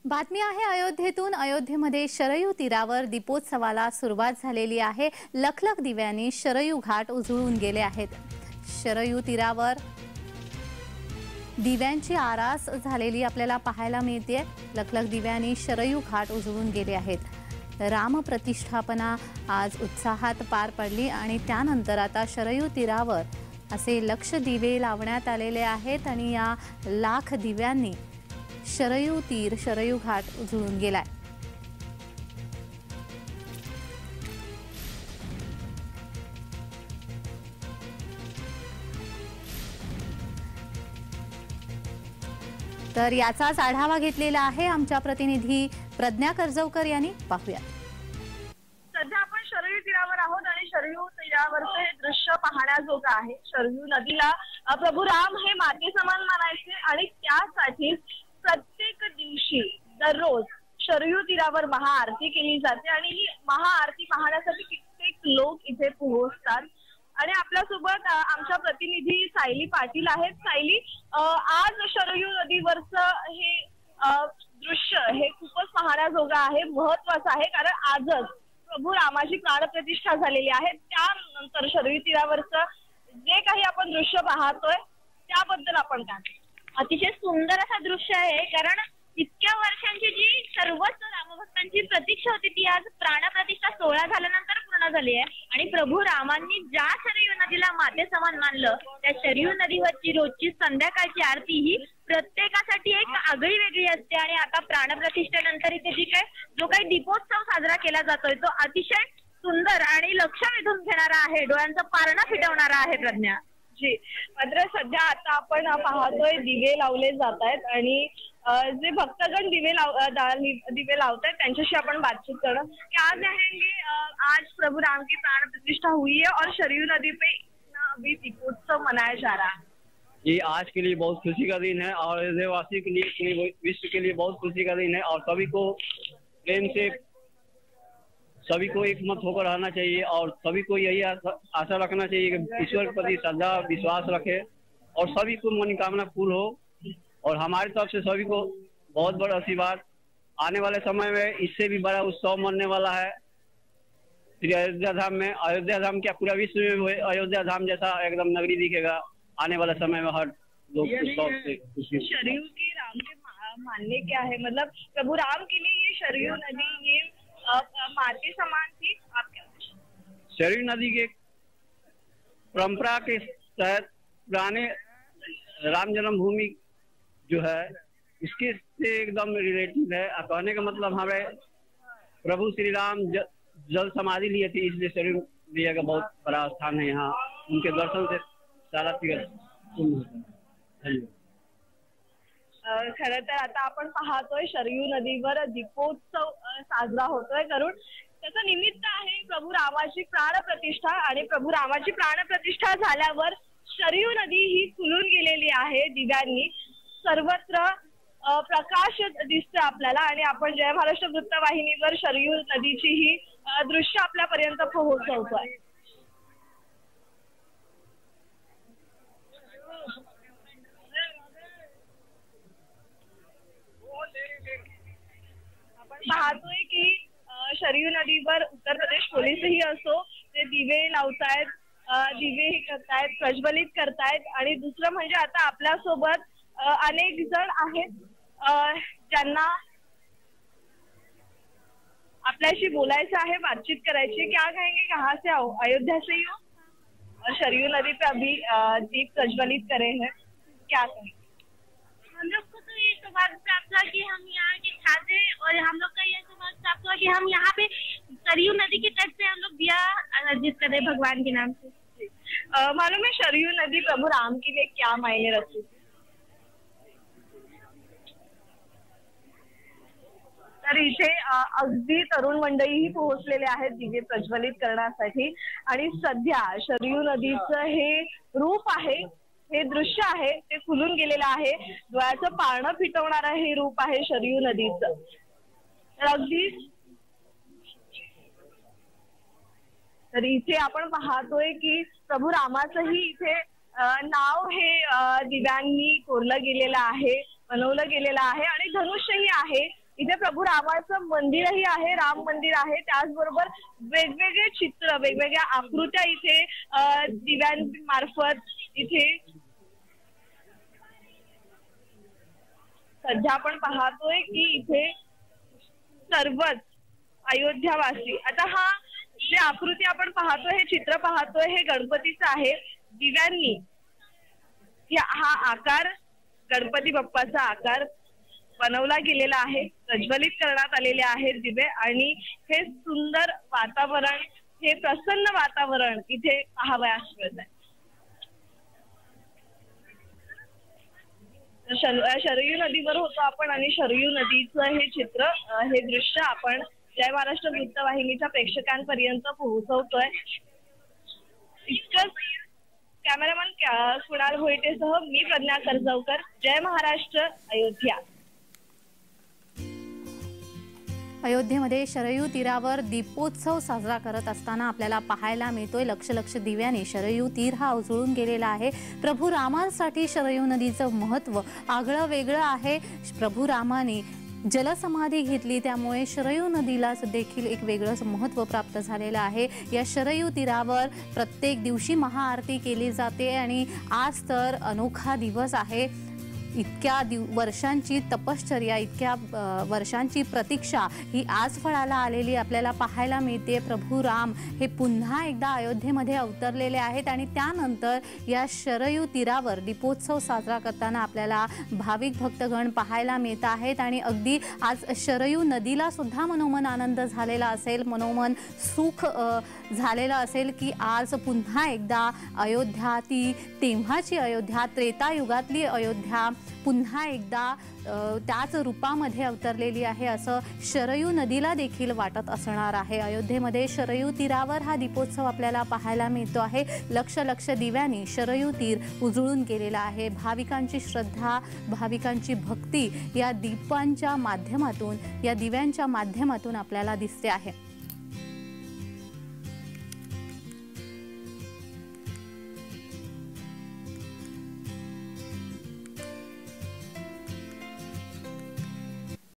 बातमी आहे अयोध्येतून। अयोध्येमध्ये शरयू तीरावर दीपोत्सवाला सुरुवात झालेली आहे। लखलख दिव्यांनी शरयू घाट उजळून गेले आहेत। शरयू तीरावर दिव्यांची आरास झालेली आपल्याला पाहायला मिळते। लखलख दिव्यांनी शरयू घाट उजळून गेले आहेत। राम प्रतिष्ठापना आज उत्साहात पार पडली आणि त्यानंतर आता शरयू तीरावर असे लक्ष दिवे लावण्यात आलेले आहेत आणि या लाख दिव्यांनी शरयू तीर शरयू घाट उजळून गेलाय। तर याचाच आढावा घेतलेला आहे आमच्या प्रतिनिधी प्रज्ञा कर्जवकर यांनी। पाहूया। सध्या आपण शरयू तीरावर आहोत आणि शरयू तीरावरचे हे दृश्य पाहण्याजोगं आहे। शरयू नदीला प्रभू राम हे माते समान मानायचे आणि त्यासाठी प्रत्येक दिवशी दररोज शरयू तीरावर महाआरती केली जाते आणि ही महाआरती पाहण्यासाठी कित्येक लोक इथे पोहोचतात। आणि आपल्यासोबत आमच्या प्रतिनिधी सायली पाटील आहेत। सायली, आज शरयू नदीवरचं हे दृश्य हे खूपच पाहण्याजोगं आहे, महत्वाचं आहे, कारण आजच प्रभू रामाची प्राणप्रतिष्ठा झालेली आहे। त्यानंतर शरयू तीरावरचं जे काही आपण दृश्य पाहतोय त्याबद्दल आपण काय? अतिशय सुंदर असं दृश्य आहे, कारण इतक्या वर्षांची जी सर्वच रामभक्तांची प्रतीक्षा होती ती आज प्राणप्रतिष्ठा सोहळा झाल्यानंतर पूर्ण झाली आहे। आणि प्रभू रामांनी ज्या शरयू नदीला माते समान मानलं त्या शरयू नदीवरची रोजची संध्याकाळची आरती ही प्रत्येकासाठी एक आगळी वेगळी असते। आणि आता प्राणप्रतिष्ठेनंतर इथे जी जो काही दीपोत्सव साजरा केला जातोय तो अतिशय सुंदर आणि लक्ष वेधून घेणारा आहे, डोळ्यांचं पारणं फिटवणारा आहे। प्रज्ञा जी, मात्र सध्या आता आपण पाहतोय दिवे लावले जात आहेत आणि जे भक्तगण दिवे लावतायत त्यांच्याशी आपण बातचीत करणार। क्या कहेंगे, आज प्रभु राम की प्राण प्रतिष्ठा हुई है और शरयू नदी पे अभी दीपोत्सव मनाया जा रहा है। ये आज के लिए बहुत खुशी का दिन है और अयोध्यावासी के लिए, विश्व के लिए बहुत खुशी का दिन है और सभी को प्रेम से सभी को एक मत होकर रहना चाहिए और सभी को यही आशा रखना चाहिए कि ईश्वर के प्रति श्रद्धा विश्वास रखे और सभी को मनोकामना पूर्ण हो। और हमारी तरफ से सभी को बहुत बड़ा आशीर्वाद। आने वाले समय में इससे भी बड़ा उत्सव मनने वाला है श्री अयोध्या धाम में। अयोध्या धाम क्या पूरा विश्व में अयोध्या धाम जैसा एकदम नगरी दिखेगा आने वाले समय में। हर लोग उत्सव से शरयू की राम के मानने क्या है, मतलब प्रभु राम के लिए ये शरयू नदी ये माते समान थी, आप क्या? शरयू नदी के परंपरा के तहत पुराने राम जन्मभूमि जो है इसके से एकदम रिलेटिव है। कहने का मतलब हमारे प्रभु श्री राम जल समाधि लिए थे, इसलिए शरयू नदी का बहुत बड़ा स्थान है। यहाँ उनके दर्शन से सारा तीर्थ पूर्ण होता है। खरं तर आता आपण पाहतोय शरयू नदीवर दीपोत्सव साजरा होतोय, करून त्याचं निमित्त आहे प्रभू रामाची प्राणप्रतिष्ठा। आणि प्रभू रामाची प्राणप्रतिष्ठा झाल्यावर शरयू नदी ही फुलून गेलेली आहे दिव्यांनी, सर्वत्र प्रकाश दिसतं आपल्याला। आणि आपण जय महाराष्ट्र वृत्तवाहिनीवर शरयू नदीची ही दृश्य आपल्यापर्यंत पोहोचवतोय। पाहतोय की शरयू नदीवर उत्तर प्रदेश पोलीसही असो ते दिवे लावतायत, दिवे हे करतायत, प्रज्वलित करतायत। आणि दुसरं म्हणजे आता आपल्या सोबत अनेक जण आहेत ज्यांना आपल्याशी बोलायचं आहे, बातचीत करायची। क्या कहेंगे, कहाँ से आओ? अयोध्या से ही हो और शरयू नदी पे अभी दीप प्रज्वलित करे हैं, क्या कहेंगे? हम लोग को तो ये सौभाग्य प्राप्त हुआ कि हम यहाँ के छात्र हैं और हम लोग का ये सौभाग्य प्राप्त हुआ कि हम यहाँ पे शरयू नदी के तट से हम लोग दिया अर्जित करें भगवान के नाम से। मालूम है शरयू नदी प्रभु राम के लिए क्या मायने रखती? तर इथे अगदी तरुण मंडळीही पोहोचलेले आहेत दिवे प्रज्वलित करण्यासाठी। आणि सध्या शरयू नदीचं हे रूप आहे, हे दृश्य आहे ते फुलून गेलेलं आहे, डोळ्याचं पारणं फिटवणारं हे रूप आहे शरयू नदीचं। तर अगदी तर इथे आपण पाहतोय की प्रभू रामाचंही इथे नाव हे दिव्यांनी कोरलं गेलेलं आहे, बनवलं गेलेलं आहे आणि धनुष्यही आहे इथे प्रभू रामाचं मंदिरही आहे, राम मंदिर आहे. त्याचबरोबर वेगवेगळे चित्र, वेगवेगळ्या आकृत्या इथे दिव्यांमार्फत इथे सध्या आपण पाहतोय की इथे सर्वच अयोध्यावासी, आता हा जे आकृती आपण पाहतोय, हे चित्र पाहतोय, हे गणपतीचं आहे. दिव्यांनी हा आकार, गणपती बाप्पाचा आकार बनवला गेलेला आहे, प्रज्वलित करण्यात आलेले आहेत दिवे आणि हे सुंदर वातावरण, हे प्रसन्न वातावरण इथे पाहावयास मिळत आहे. शरयू नदीवर होतो आपण आणि शरयू नदीचं हे चित्र, हे दृश्य आपण जय महाराष्ट्र वृत्तवाहिनीच्या प्रेक्षकांपर्यंत पोहोचवतोय. इतकंच कॅमेरामन कुणाल भोईटेसह मी प्रज्ञा करजवकर, जय महाराष्ट्र, अयोध्या. अयोध्येमध्ये शरयू तीरावर दीपोत्सव साजरा करत असताना आपल्याला पाहायला मिळतोय लक्ष लक्ष दिव्याने शरयू तीर हा उजळून गेलेला आहे. प्रभू रामांसाठी शरयू नदीचं महत्त्व आगळं वेगळं आहे. प्रभू रामाने जलसमाधी घेतली, त्यामुळे शरयू नदीला देखील एक वेगळंच महत्त्व प्राप्त झालेलं आहे. या शरयू तीरावर प्रत्येक दिवशी महाआरती केली जाते आणि आज तर अनोखा दिवस आहे. इतक्या वर्षांची तपश्चर्या, इतक्या वर्षांची प्रतीक्षा ही आज फळाला आलेली आपल्याला पाहायला मिळते. प्रभू राम हे पुन्हा एकदा अयोध्येमध्ये अवतरलेले आहेत आणि त्यानंतर या शरयू तीरावर दीपोत्सव साजरा करताना आपल्याला भाविक भक्तगण पाहायला मिळत आहेत. आणि अगदी आज शरयू नदीला सुद्धा मनोमन आनंद झालेला असेल, मनोमन सुख झालेलं असेल की आज पुन्हा एकदा अयोध्या, ती तेव्हाची अयोध्या, त्रेतायुगातली अयोध्या पुन्हा एकदा त्याच रूपामध्ये अवतरलेली आहे असं शरयू नदीला देखील वाटत असणार आहे. अयोध्येमध्ये शरयू तीरावर हा दीपोत्सव आपल्याला पाहायला मिळतो आहे. लक्ष लक्ष दिव्यांनी शरयू तीर उजळून गेलेला आहे. भाविकांची श्रद्धा, भाविकांची भक्ती या दीपांच्या माध्यमातून, या दिव्यांच्या माध्यमातून आपल्याला दिसते आहे.